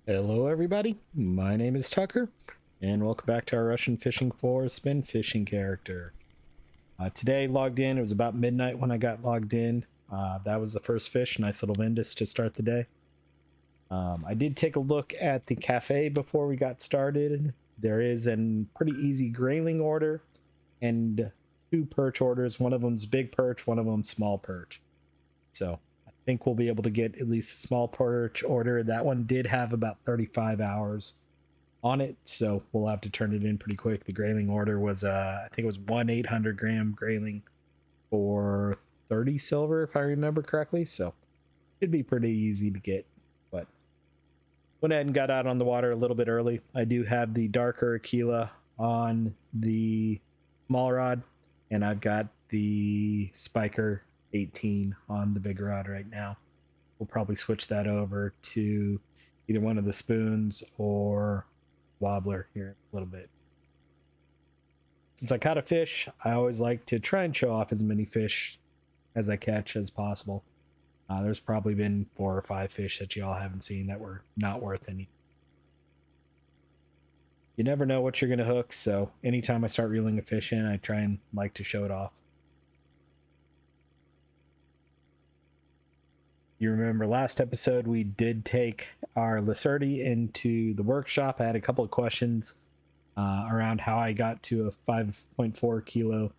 Hello, everybody. My name is Tucker, and welcome back to our Russian Fishing for Spin Fishing character. Today, logged in. It was about midnight when I got logged in. That was the first fish. Nice little Vindus to start the day. I did take a look at the cafe before we got started. There is a pretty easy grayling order and two perch orders. One of them's big perch, one of them's small perch. So I think we'll be able to get at least a small perch order. That one did have about 35 hours on it, so we'll have to turn it in pretty quick. The grayling order was I think it was 1 800-gram grayling for 30 silver, if I remember correctly. So it'd be pretty easy to get. But went ahead and got out on the water a little bit early. I do have the darker Aquila on the small rod, and I've got the Spiker 18 on the big rod right now. We'll probably switch that over to either one of the spoons or wobbler here in a little bit. Since I caught a fish, I always like to try and show off as many fish as I catch as possible. There's probably been 4 or 5 fish that y'all haven't seen that were not worth any. You never know what you're going to hook, so anytime I start reeling a fish in, I try and like to show it off. You remember last episode, we did take our Lacerti into the workshop. I had a couple of questions around how I got to a 5.4 kilo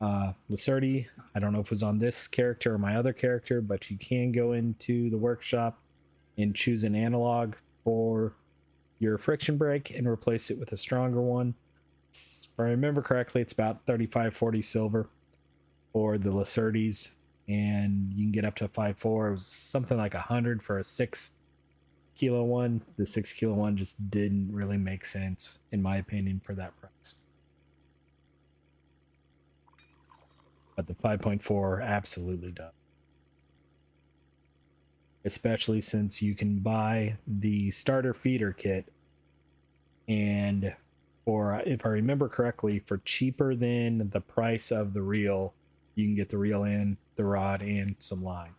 Lacerti. I don't know if it was on this character or my other character, but you can go into the workshop and choose an analog for your friction brake and replace it with a stronger one. If I remember correctly, it's about 35-40 silver for the Lacertis, and you can get up to a 5.4. It was something like 100 for a 6 kilo one. The 6 kilo one just didn't really make sense, in my opinion, for that price. But the 5.4 absolutely does. Especially since you can buy the starter feeder kit, and for, if I remember correctly, for cheaper than the price of the reel, you can get the reel and the rod and some line.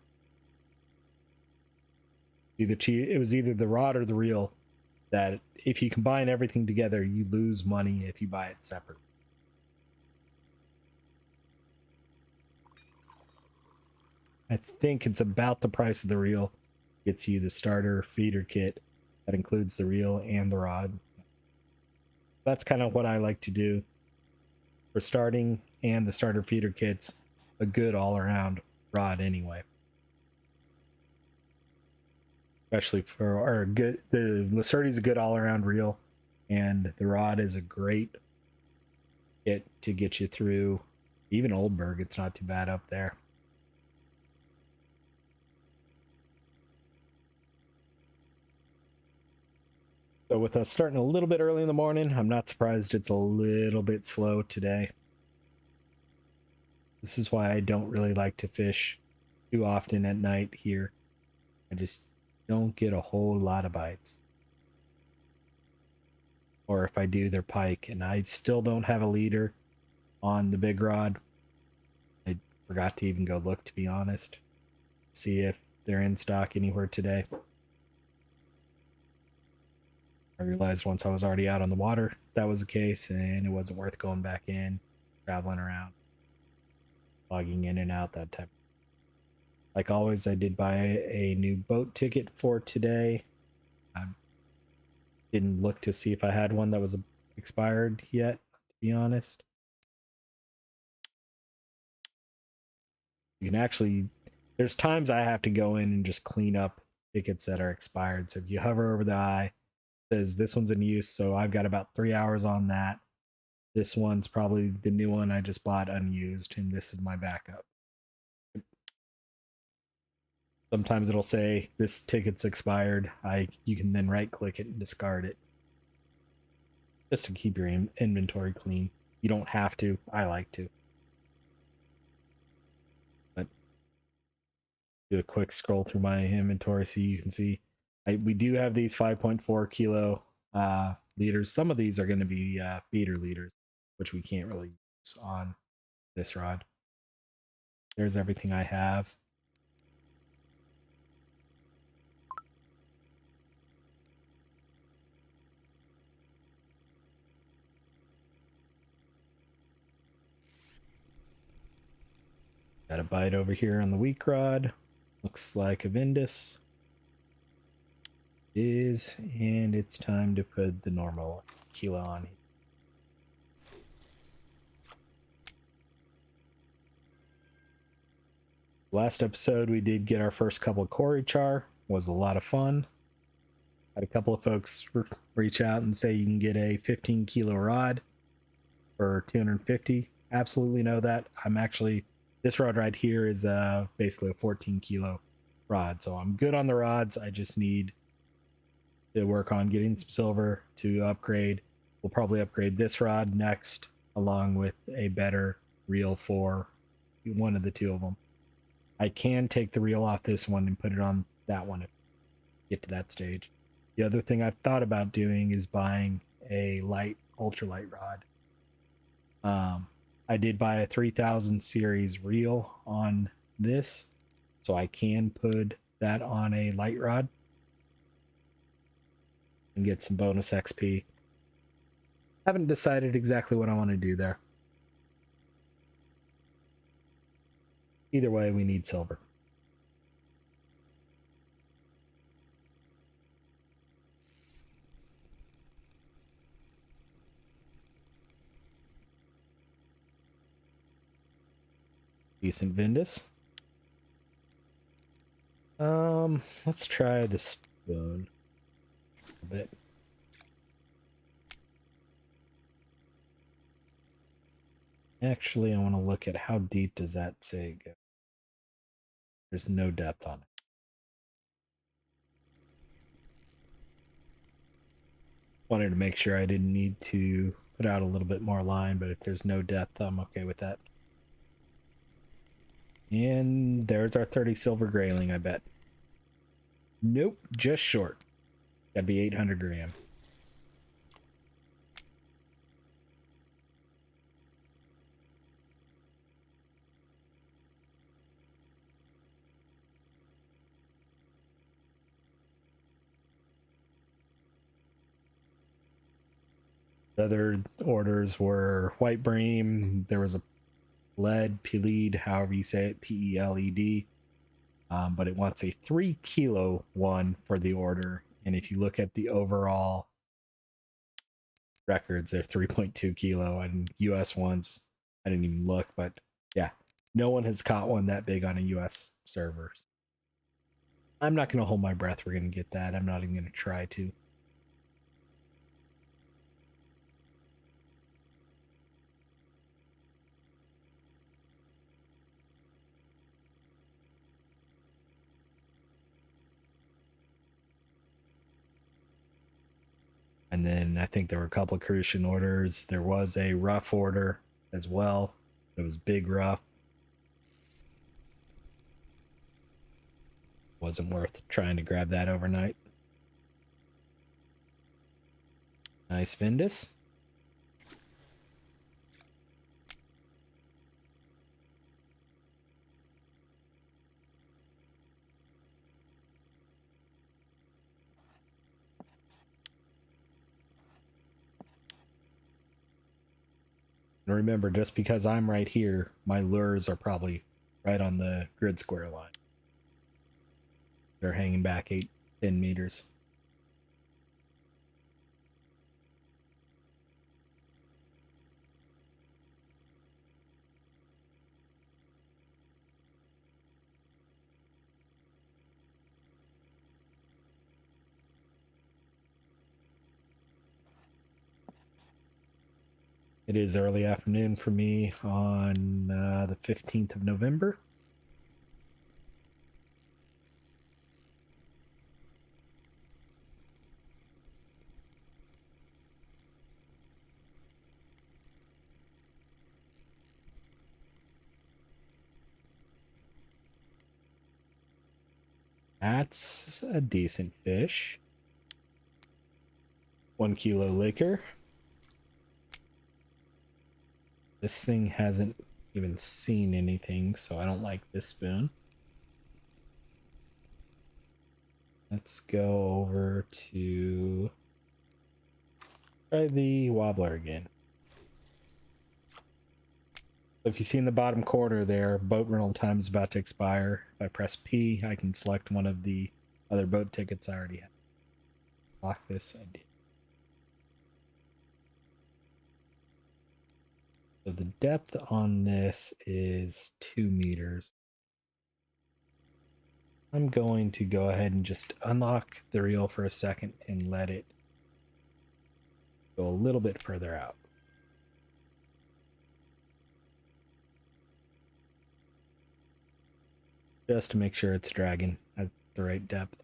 It was either the rod or the reel that if you combine everything together, you lose money if you buy it separate. I think it's about the price of the reel. Gets you the starter feeder kit that includes the reel and the rod. That's kind of what I like to do for starting, and the starter feeder kit's a good all-around rod anyway. Especially for our good, the Lacerti's a good all-around reel, and the rod is a great kit to get you through. Even Oldberg, it's not too bad up there. So with us starting a little bit early in the morning, I'm not surprised it's a little bit slow today. This is why I don't really like to fish too often at night here. I just don't get a whole lot of bites. Or if I do, they're pike, and I still don't have a leader on the big rod. I forgot to even go look, to be honest. See if they're in stock anywhere today. I realized once I was already out on the water that was the case, and it wasn't worth going back in, traveling around, logging in and out, that type. Like always, I did buy a new boat ticket for today. I didn't look to see if I had one that was expired yet, to be honest. You can actually, there's times I have to go in and just clean up tickets that are expired. So if you hover over the eye, it says this one's in use, so I've got about 3 hours on that. This one's probably the new one I just bought unused, and this is my backup. Sometimes it'll say this ticket's expired. You can then right click it and discard it, just to keep your inventory clean. You don't have to. I like to. But do a quick scroll through my inventory so you can see we do have these 5.4 kilo leaders. Some of these are going to be feeder leaders, which we can't really use on this rod. There's everything I have. Got a bite over here on the weak rod. Looks like a Vindus. Is, and it's time to put the normal kilo on. Last episode we did get our first couple of Kuori char. Was a lot of fun. Had a couple of folks reach out and say you can get a 15 kilo rod for 250. Absolutely know that. I'm actually, this rod right here is basically a 14 kilo rod, so I'm good on the rods. I just need to work on getting some silver to upgrade. We'll probably upgrade this rod next, along with a better reel for one of the two of them. I can take the reel off this one and put it on that one if we get to that stage. The other thing I've thought about doing is buying a light, ultralight rod. I did buy a 3000 series reel on this, so I can put that on a light rod and get some bonus XP. Haven't decided exactly what I want to do there. Either way, we need silver. Decent Vindus. Let's try the spoon a bit. Actually, I want to look at how deep does that say go. There's no depth on it. Wanted to make sure I didn't need to put out a little bit more line, but if there's no depth, I'm okay with that. And there's our 30 silver grayling, I bet. Nope, just short. Gotta be 800 gram. The other orders were white bream. There was a lead, peled, however you say it, PELED. But it wants a 3 kilo one for the order. And if you look at the overall records, they're 3.2 kilo, and US ones, I didn't even look, but yeah, no one has caught one that big on a US server. I'm not going to hold my breath. We're going to get that. I'm not even going to try to. And then I think there were a couple of Crucian orders. There was a rough order as well. It was big rough. Wasn't worth trying to grab that overnight. Nice Vindus. And remember, just because I'm right here, my lures are probably right on the grid square line. They're hanging back 10 meters. It is early afternoon for me on the 15th of November. That's a decent fish. 1 kilo liquor. This thing hasn't even seen anything, so I don't like this spoon. Let's go over to try the wobbler again. If you see in the bottom corner there, boat rental time is about to expire. If I press P, I can select one of the other boat tickets I already have. Lock this, I did. So the depth on this is 2 meters. I'm going to go ahead and just unlock the reel for a second and let it go a little bit further out. Just to make sure it's dragging at the right depth.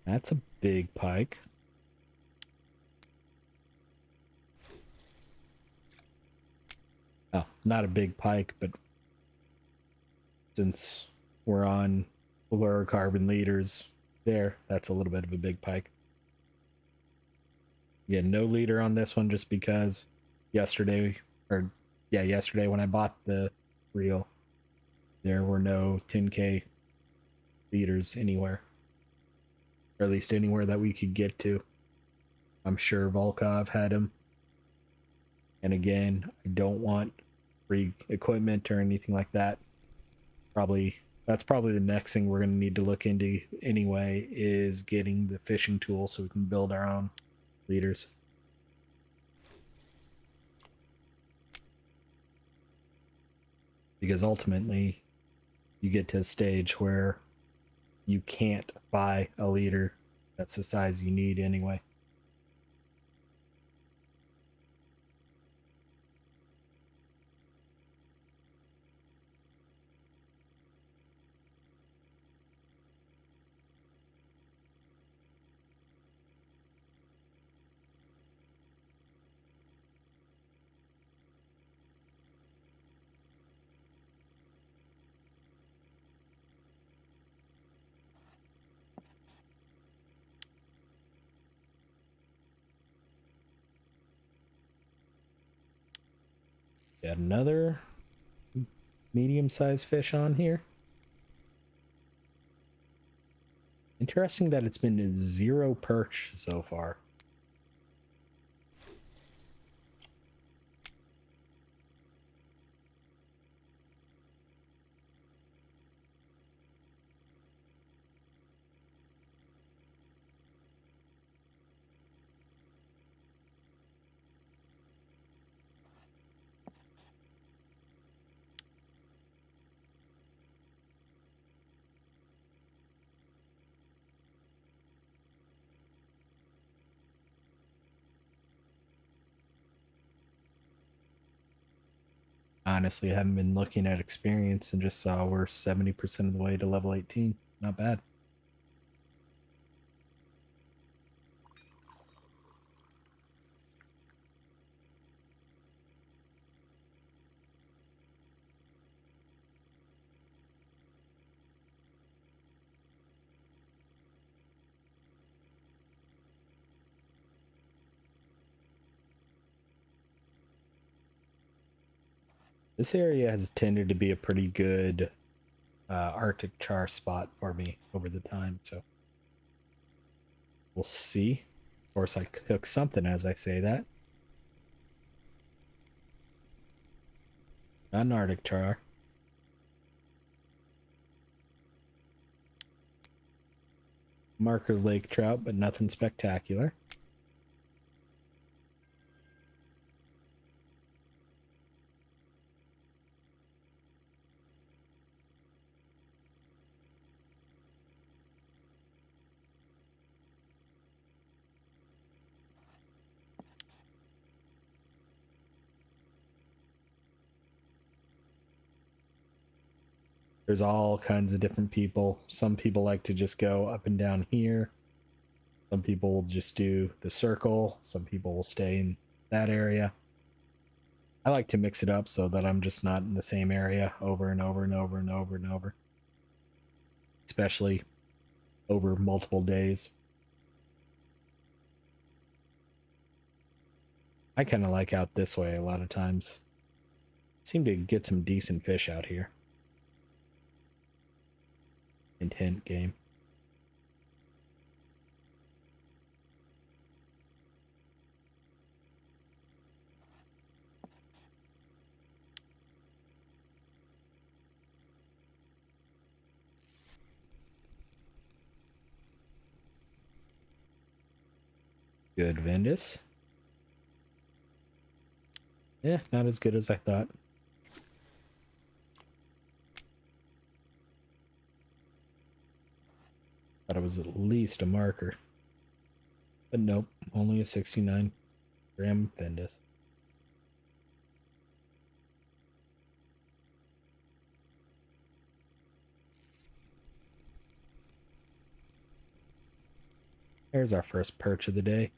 That's a big pike. Oh, not a big pike, but since we're on fluorocarbon leaders there, that's a little bit of a big pike. Yeah, no leader on this one just because yesterday when I bought the reel, there were no 10K leaders anywhere. Or at least anywhere that we could get to. I'm sure Volkov had them. And again, I don't want free equipment or anything like that. That's probably the next thing we're going to need to look into anyway, is getting the fishing tool so we can build our own leaders. Because ultimately, you get to a stage where you can't buy a leader that's the size you need anyway. Got another medium-sized fish on here. Interesting that it's been 0 perch so far. Honestly, I haven't been looking at experience and just saw we're 70% of the way to level 18. Not bad. This area has tended to be a pretty good Arctic char spot for me over the time, so we'll see. Of course, I cook something as I say that. Not an Arctic char. Marker lake trout, but nothing spectacular. There's all kinds of different people. Some people like to just go up and down here. Some people will just do the circle. Some people will stay in that area. I like to mix it up so that I'm just not in the same area over and over and over and over and over. Especially over multiple days. I kind of like out this way a lot of times. Seem to get some decent fish out here. Intent game. Good Vendus. Yeah, not as good as I thought. Thought it was at least a marker. But nope, only a 69-gram Vendus. There's our first perch of the day.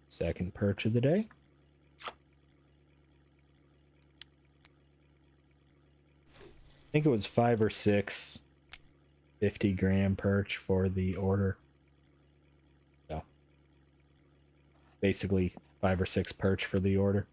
Second perch of the day. I think it was 5 or 6 50-gram perch for the order. So basically 5 or 6 perch for the order.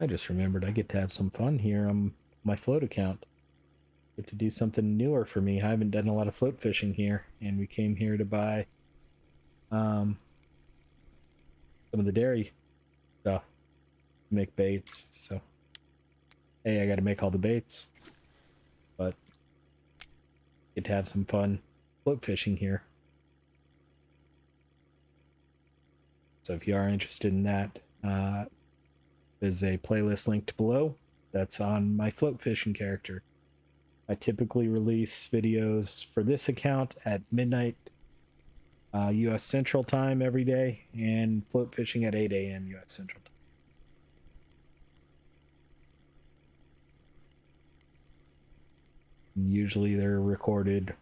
I just remembered I get to have some fun here on my float account. Get to do something newer for me. I haven't done a lot of float fishing here, and we came here to buy some of the dairy stuff to make baits. So hey, I gotta make all the baits, but get to have some fun float fishing here. So if you are interested in that, there's a playlist linked below that's on my float fishing character. I typically release videos for this account at midnight US Central Time every day, and float fishing at 8 a.m. US Central Time. Usually they're recorded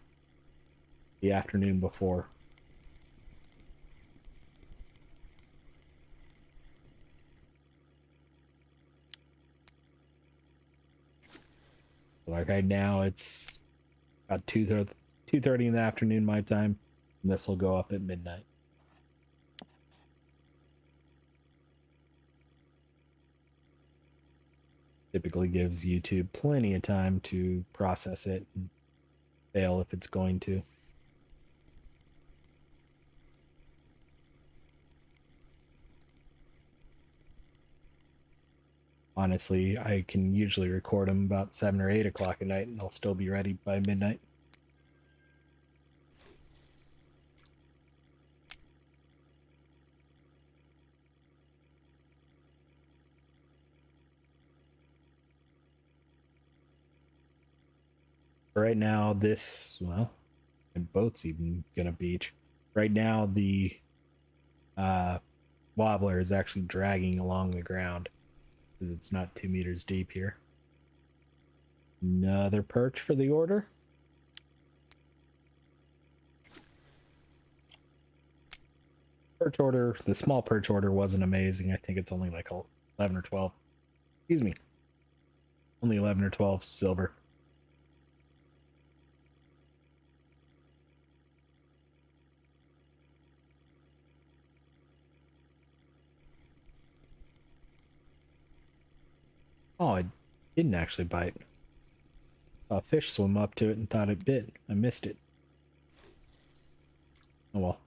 the afternoon before. Like right now, it's about 2:30 in the afternoon my time, and this will go up at midnight. Typically gives YouTube plenty of time to process it and fail if it's going to. Honestly, I can usually record them about 7 or 8 o'clock at night, and they'll still be ready by midnight. Right now, well, my boat's even gonna beach. Right now, the wobbler is actually dragging along the ground because it's not 2 meters deep here. Another perch for the order. Perch order, the small perch order wasn't amazing. I think it's only like 11 or 12. Excuse me. Only 11 or 12 silver. Oh, it didn't actually bite. A fish swim up to it and thought it bit. I missed it. Oh well.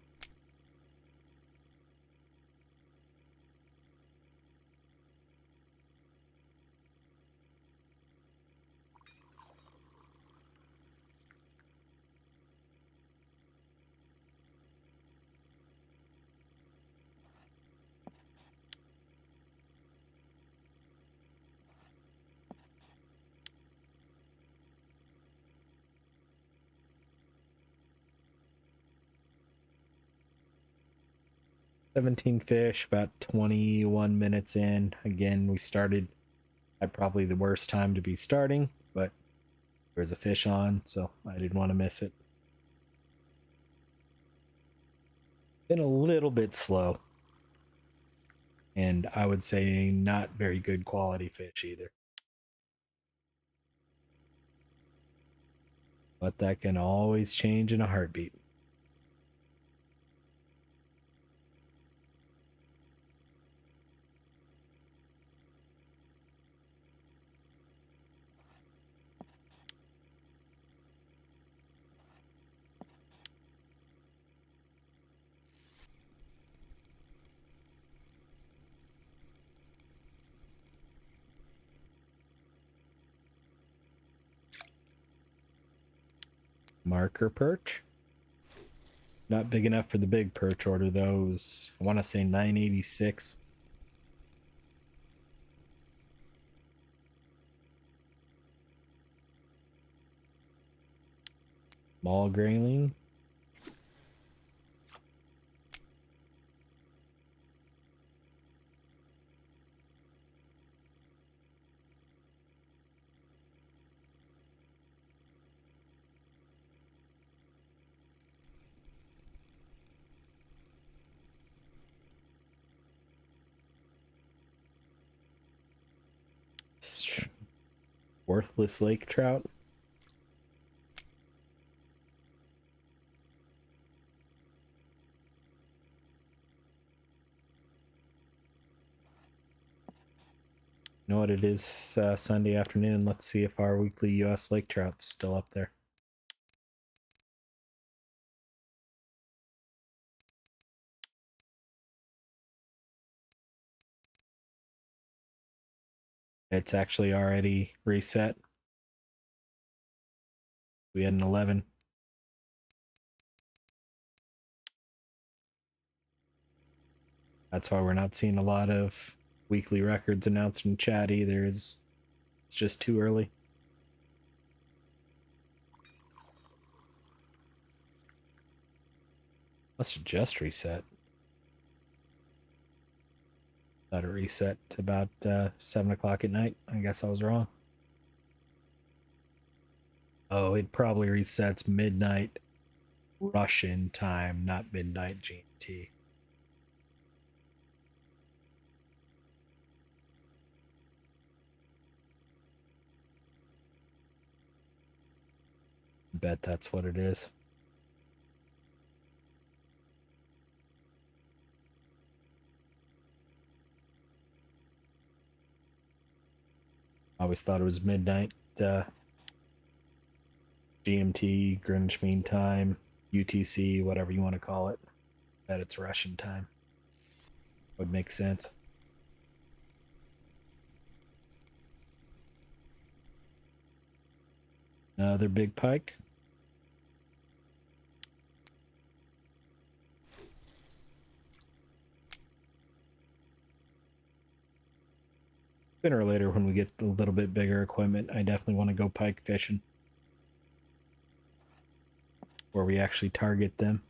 $17 fish, about 21 minutes in. Again, we started at probably the worst time to be starting, but there's a fish on, so I didn't want to miss it. Been a little bit slow, and I would say not very good quality fish either. But that can always change in a heartbeat. Marker perch. Not big enough for the big perch order, though. It was, I want to say, $9.86. Small grayling. Worthless lake trout. You know what it is, Sunday afternoon. Let's see if our weekly U.S. lake trout's still up there. It's actually already reset. We had an 11. That's why we're not seeing a lot of weekly records announced in chat either. It's just too early. Must have just reset. Thought it reset to about 7 o'clock at night. I guess I was wrong. Oh, it probably resets midnight Russian time, not midnight GMT. Bet that's what it is. I always thought it was midnight GMT, Greenwich Mean Time, UTC, whatever you want to call it. Bet it's Russian time. Would make sense. Another big pike. Sooner or later, when we get a little bit bigger equipment, I definitely want to go pike fishing, where we actually target them.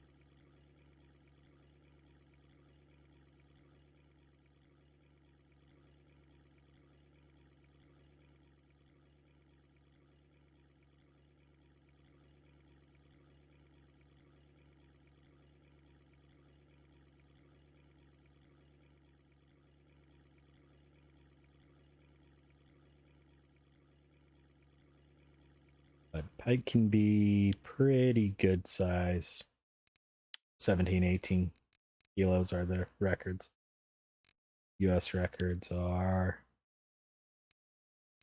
But pike can be pretty good size. 17, 18 kilos are the records. US records are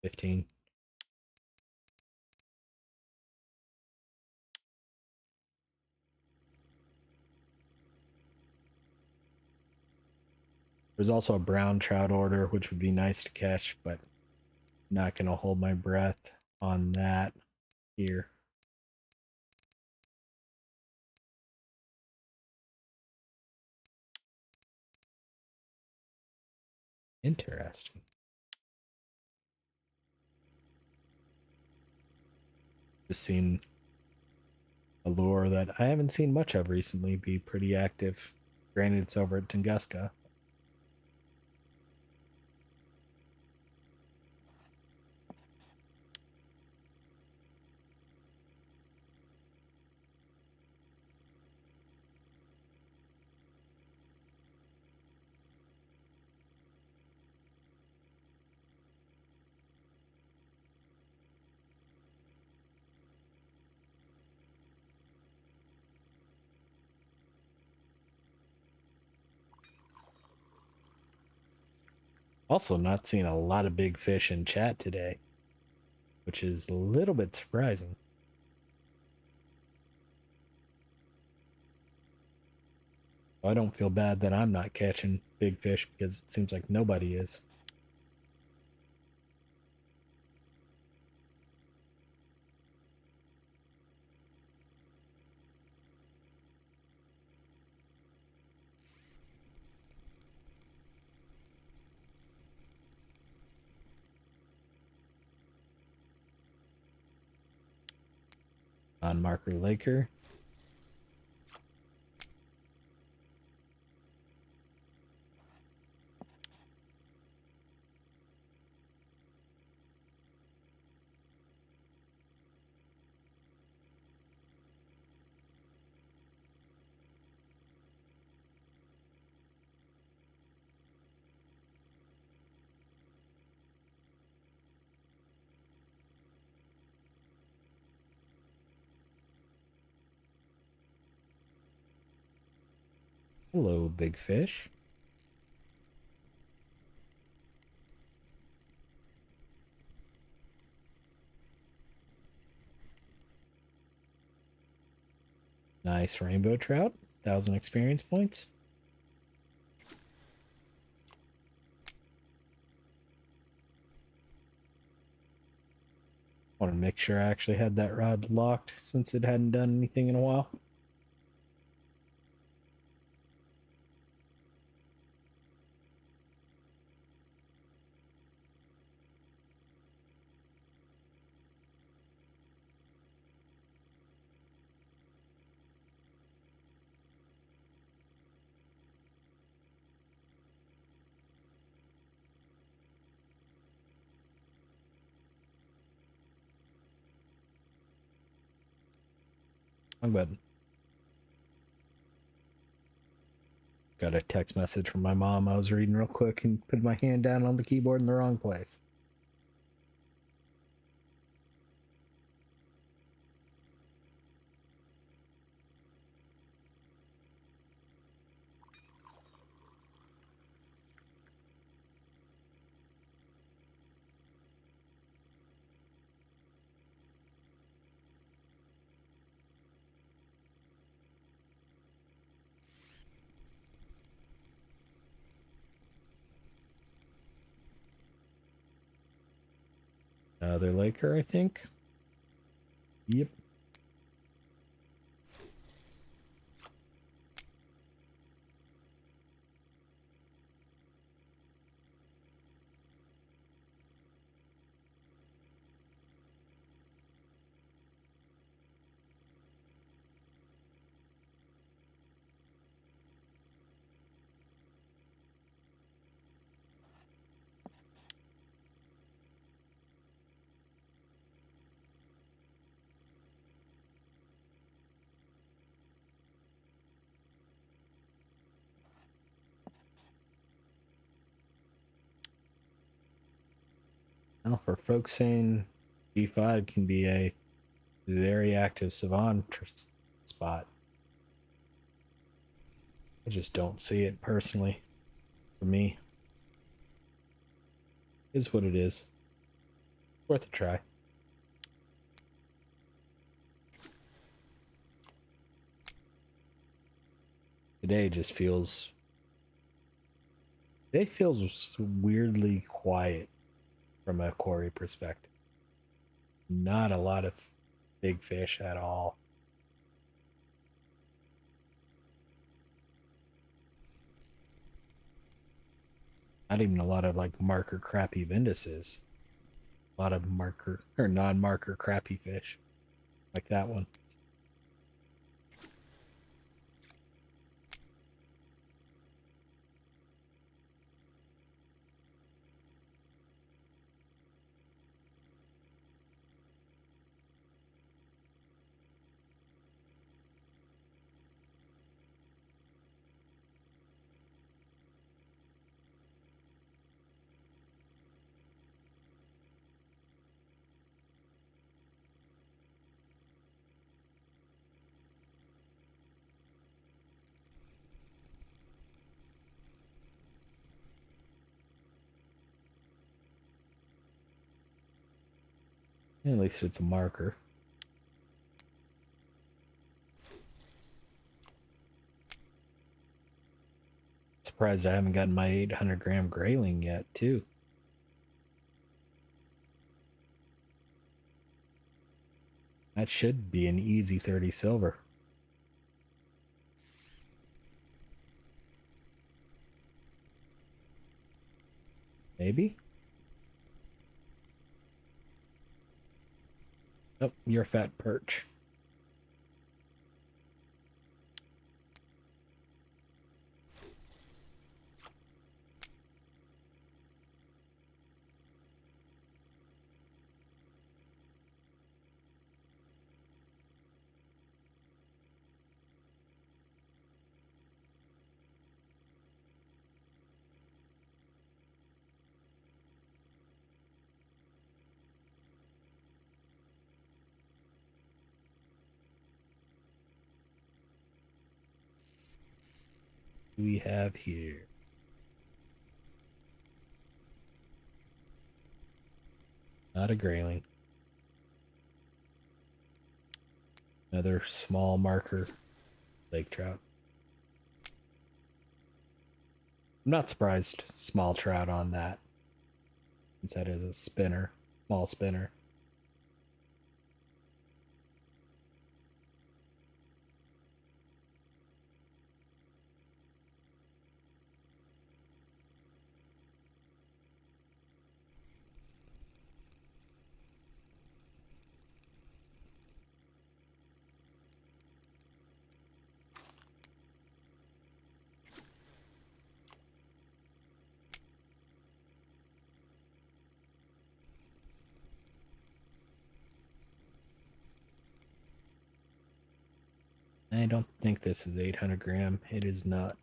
15. There's also a brown trout order, which would be nice to catch, but not going to hold my breath on that here. Interesting. Just seen a lure that I haven't seen much of recently be pretty active. Granted, it's over at Tunguska. Also, not seeing a lot of big fish in chat today, which is a little bit surprising. I don't feel bad that I'm not catching big fish because it seems like nobody is. On Marker Laker. Hello, big fish. Nice rainbow trout. 1,000 experience points. Want to make sure I actually had that rod locked since it hadn't done anything in a while. Wrong button. Got a text message from my mom. I was reading real quick and put my hand down on the keyboard in the wrong place. Another Laker, I think. Yep. Now, for folks saying G5 can be a very active Savant spot, I just don't see it personally. For me, is what it is. Worth a try. Today just feels Today feels weirdly quiet from a Kuori perspective. Not a lot of big fish at all. Not even a lot of like marker crappie vinduses. A lot of marker or non-marker crappie fish like that one. At least it's a marker. Surprised I haven't gotten my 800-gram grayling yet, too. That should be an easy 30 silver. Maybe? Nope, you're a fat perch. What do we have here? Not a grayling. Another small marker lake trout. I'm not surprised small trout on that, since that is a spinner, small spinner. I don't think this is 800 gram. It is not.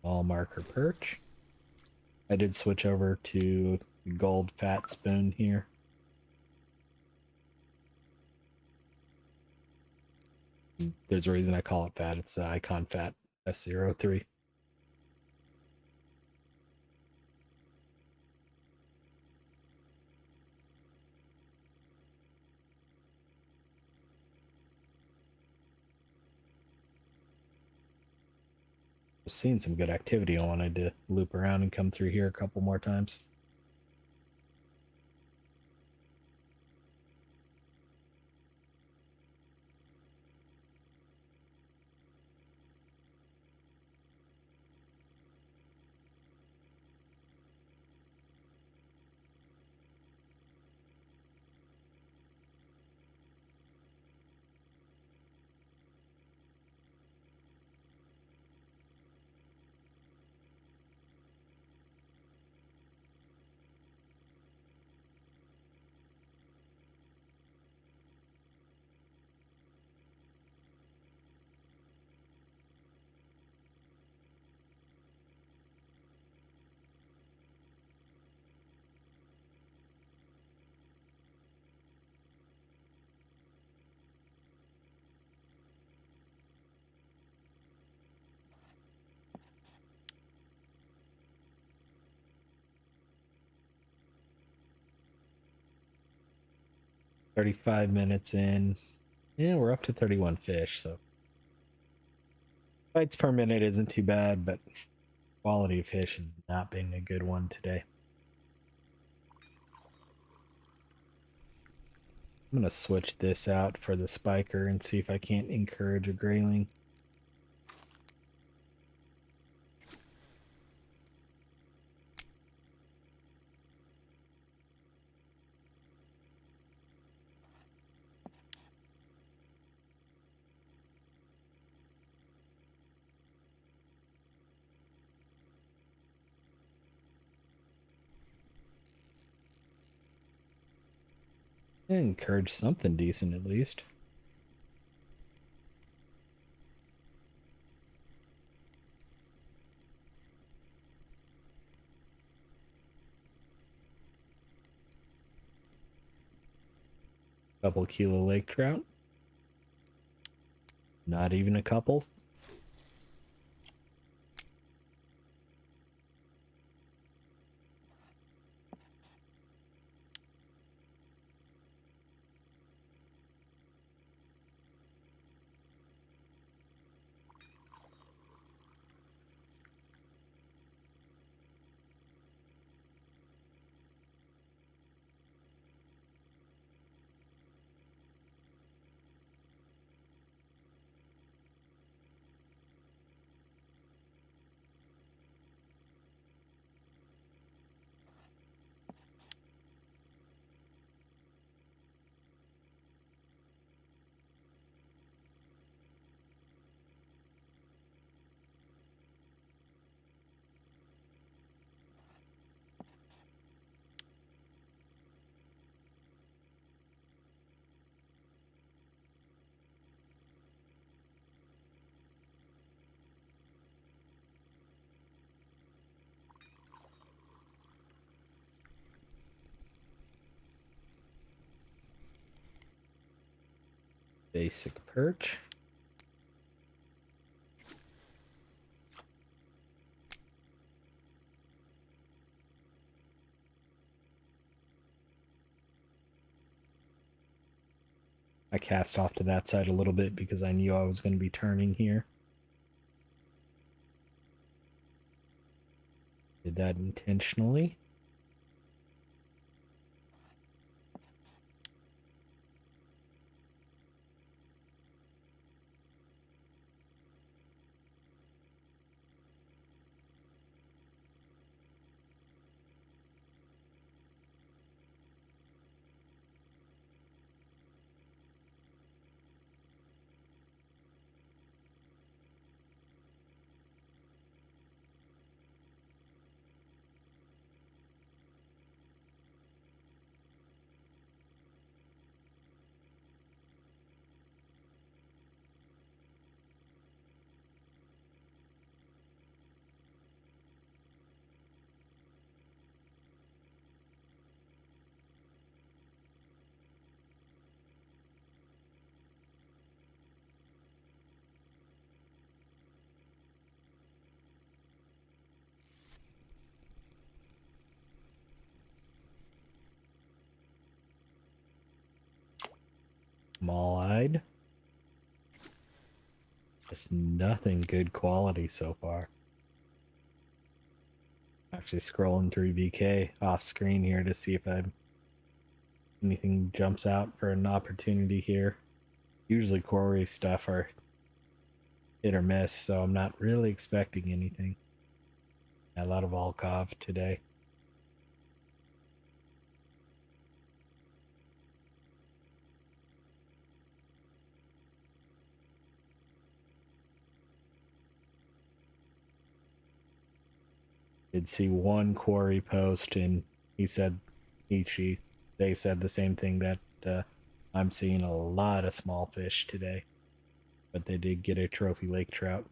All marker perch. I did switch over to gold fat spoon here. There's a reason I call it fat. It's Icon Fat S03. Seeing some good activity. I wanted to loop around and come through here a couple more times. 35 minutes in. Yeah, we're up to 31 fish, so bites per minute isn't too bad, but quality of fish has not been a good one today. I'm gonna switch this out for the spiker and see if I can't encourage a grayling. Encourage something decent at least. Couple kilo lake trout. Not even a couple. Basic perch. I cast off to that side a little bit because I knew I was going to be turning here. Did that intentionally. Small-eyed. Just nothing good quality so far. Actually scrolling through VK off screen here to see if anything jumps out for an opportunity here. Usually Kuori stuff are hit or miss, so I'm not really expecting anything. A lot of Volkov today. Did see one Kuori post, and he said, they said the same thing, that I'm seeing a lot of small fish today, but they did get a trophy lake trout.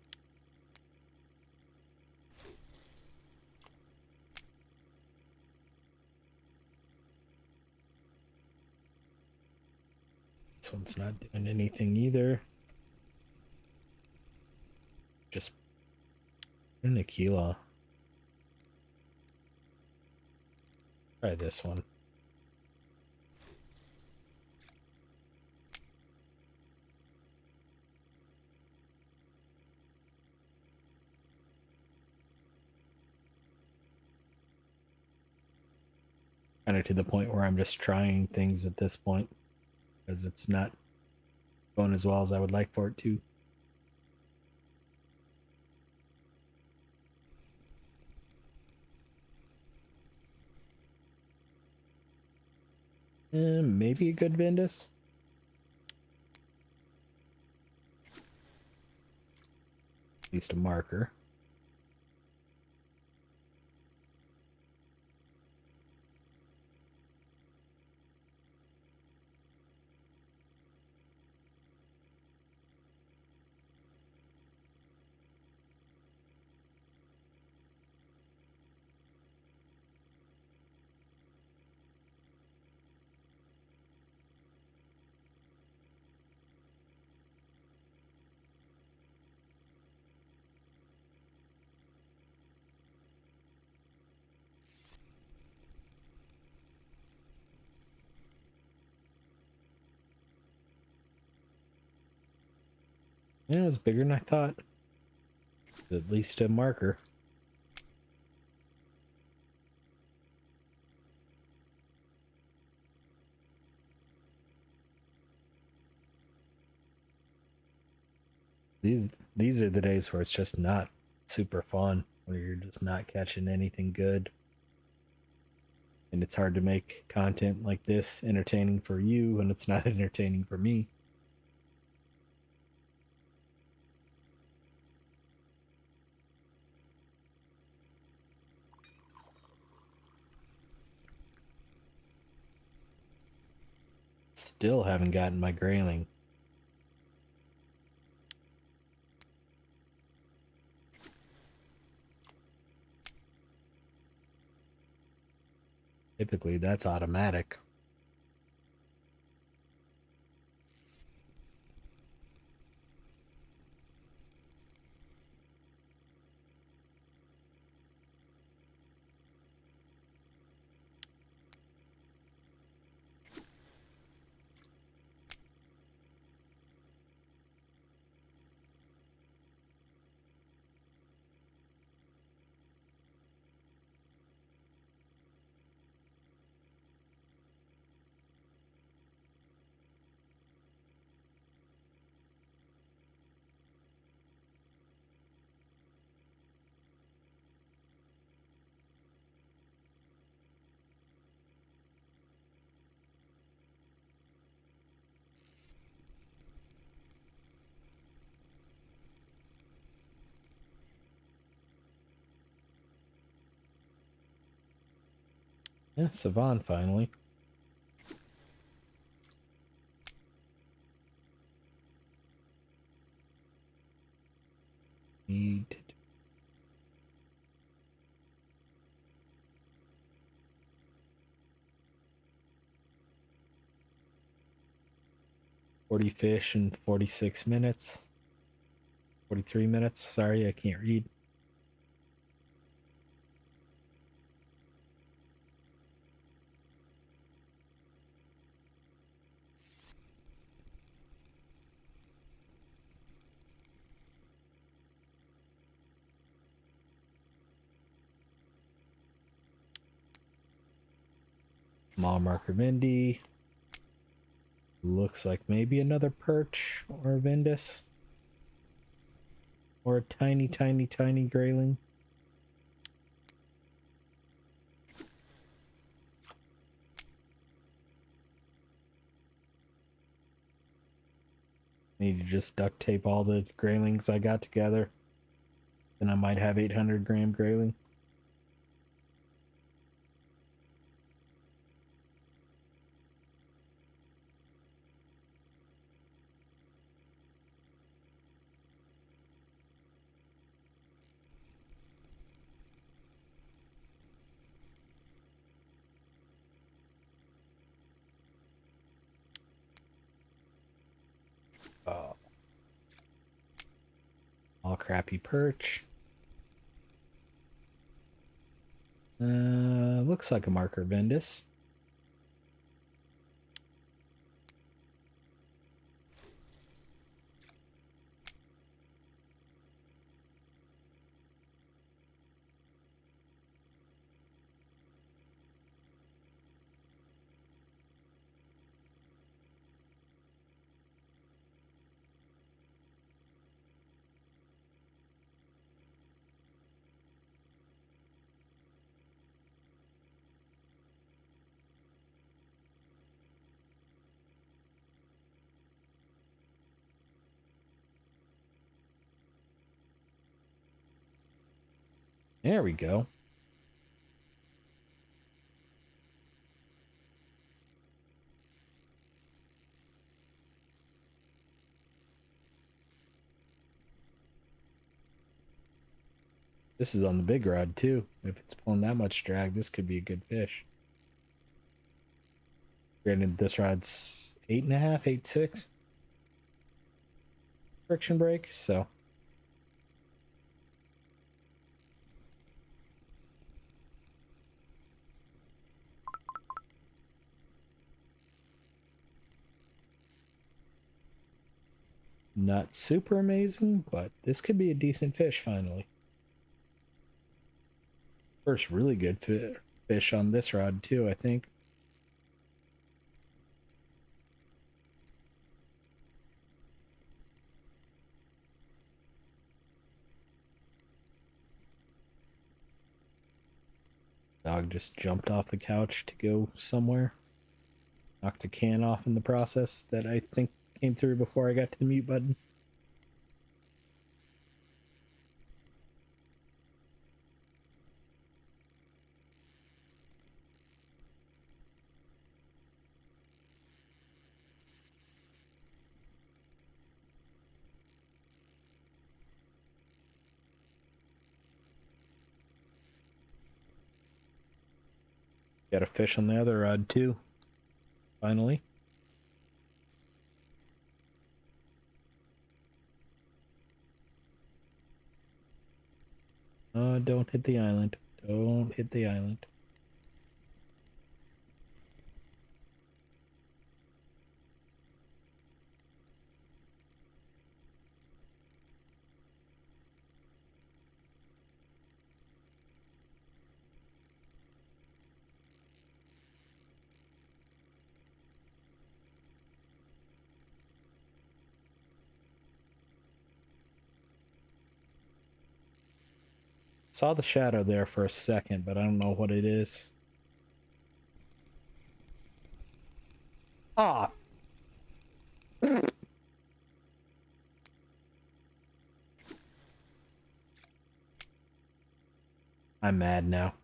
This one's not doing anything either. Just in a kilo. Try this one. kind of to the point where I'm just trying things at this point because it's not going as well as I would like for it to. Maybe a good Vindus. At least a marker. Yeah, it was bigger than I thought. At least a marker. These are the days where it's just not super fun, where you're just not catching anything good. And it's hard to make content like this entertaining for you, and it's not entertaining for me. Still haven't gotten my grayling. Typically, that's automatic. Yeah, Savon finally. Need 40 fish in 46 minutes. 43 minutes. Sorry, I can't read. Small marker Mindy. Looks like maybe another perch or a Vindus. Or a tiny, tiny, tiny grayling. Need to just duct tape all the graylings I got together. Then I might have 800-gram grayling. Oh. All crappy perch. Looks like a marker Vindus. There we go. This is on the big rod too. If it's pulling that much drag, this could be a good fish. Granted, this rod's 8.5, 8.6 friction brake, so not super amazing, but this could be a decent fish finally. First really good fish on this rod too, I think. Dog just jumped off the couch to go somewhere. Knocked a can off in the process that I think came through before I got to the mute button. Got a fish on the other rod too. Finally. Don't hit the island. Don't hit the island. Saw the shadow there for a second, but I don't know what it is. Ah! I'm mad now.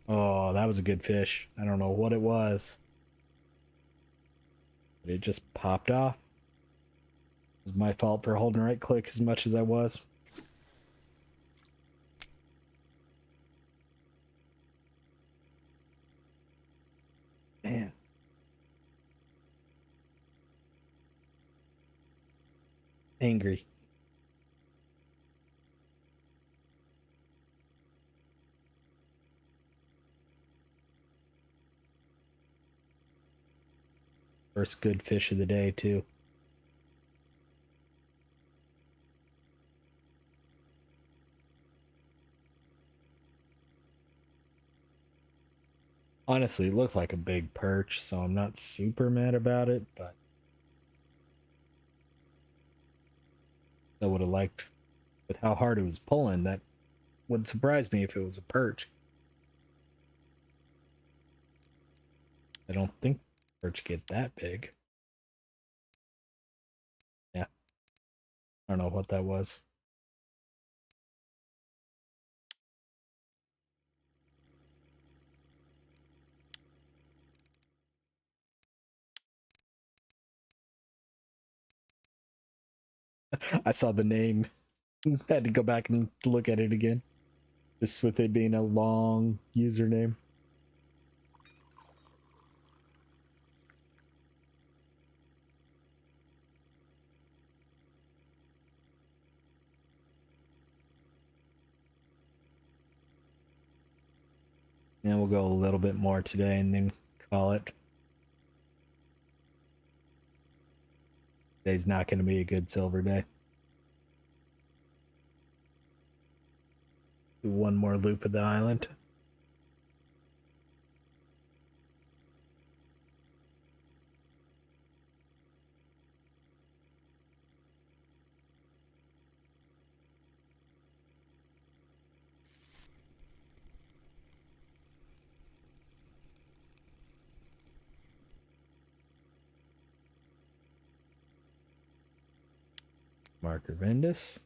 Oh, that was a good fish. I don't know what it was. But it just popped off. It was my fault for holding right click as much as I was. Man. Angry. First good fish of the day, too. Honestly, it looked like a big perch, so I'm not super mad about it, but I would have liked, with how hard it was pulling, that would surprise me if it was a perch. I don't think perch get that big. Yeah. I don't know what that was. I saw the name. Had to go back and look at it again. Just with it being a long username. And we'll go a little bit more today and then call it. Today's not going to be a good silver day. Do one more loop of the island. Marker Vendus.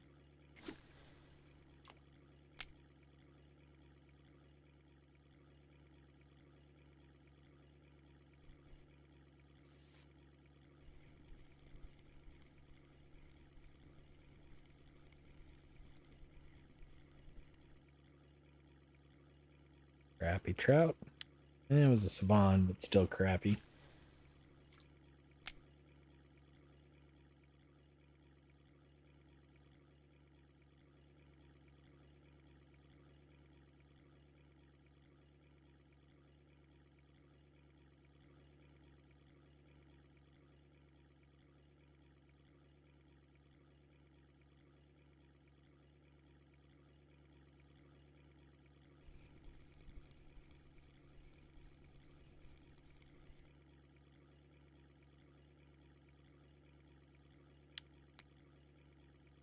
Crappy trout. And it was a savan, but still crappy.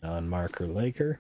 Non-marker Laker.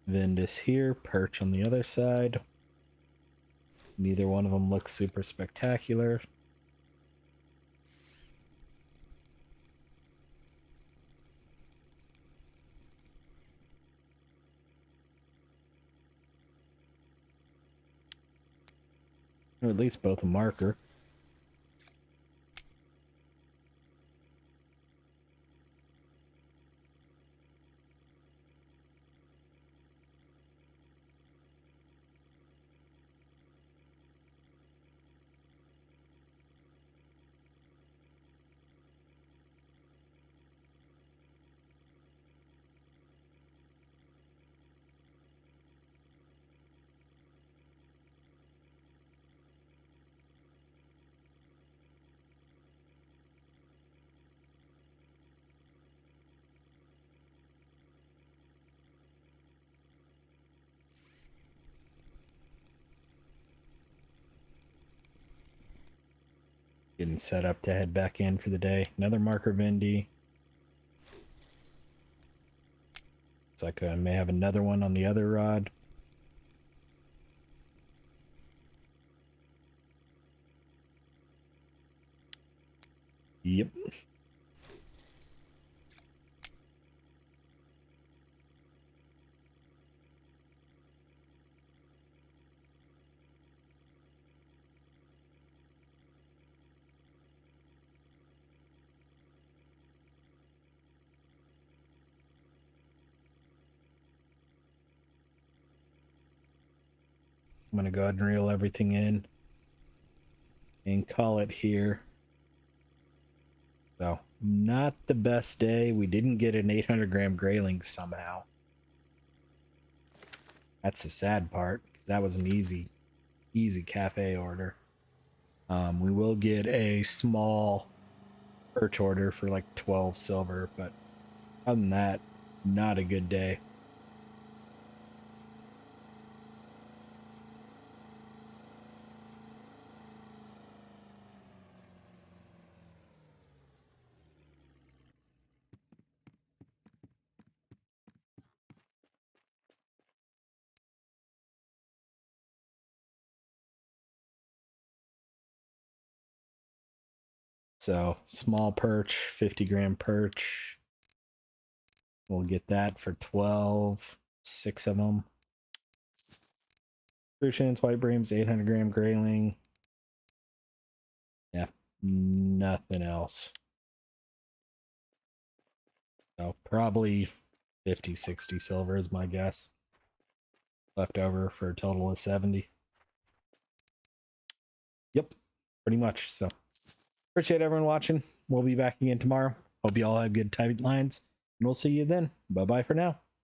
Vindus here, perch on the other side. Neither one of them looks super spectacular. Or at least both a marker. Getting set up to head back in for the day. Another marker Vindy. Looks like I may have another one on the other rod. Yep. I'm going to go ahead and reel everything in and call it here. So, not the best day. We didn't get an 800-gram grayling somehow. That's the sad part, because that was an easy cafe order. We will get a small perch order for like 12 silver, but other than that, not a good day. So small perch, 50-gram perch. We'll get that for 12, 6 of them. Crucians, white breams, 800-gram grayling. Yeah, nothing else. So probably 50, 60 silver is my guess. Left over for a total of 70. Yep, pretty much. So appreciate everyone watching. We'll be back again tomorrow. Hope you all have good tight lines, and we'll see you then. Bye bye for now.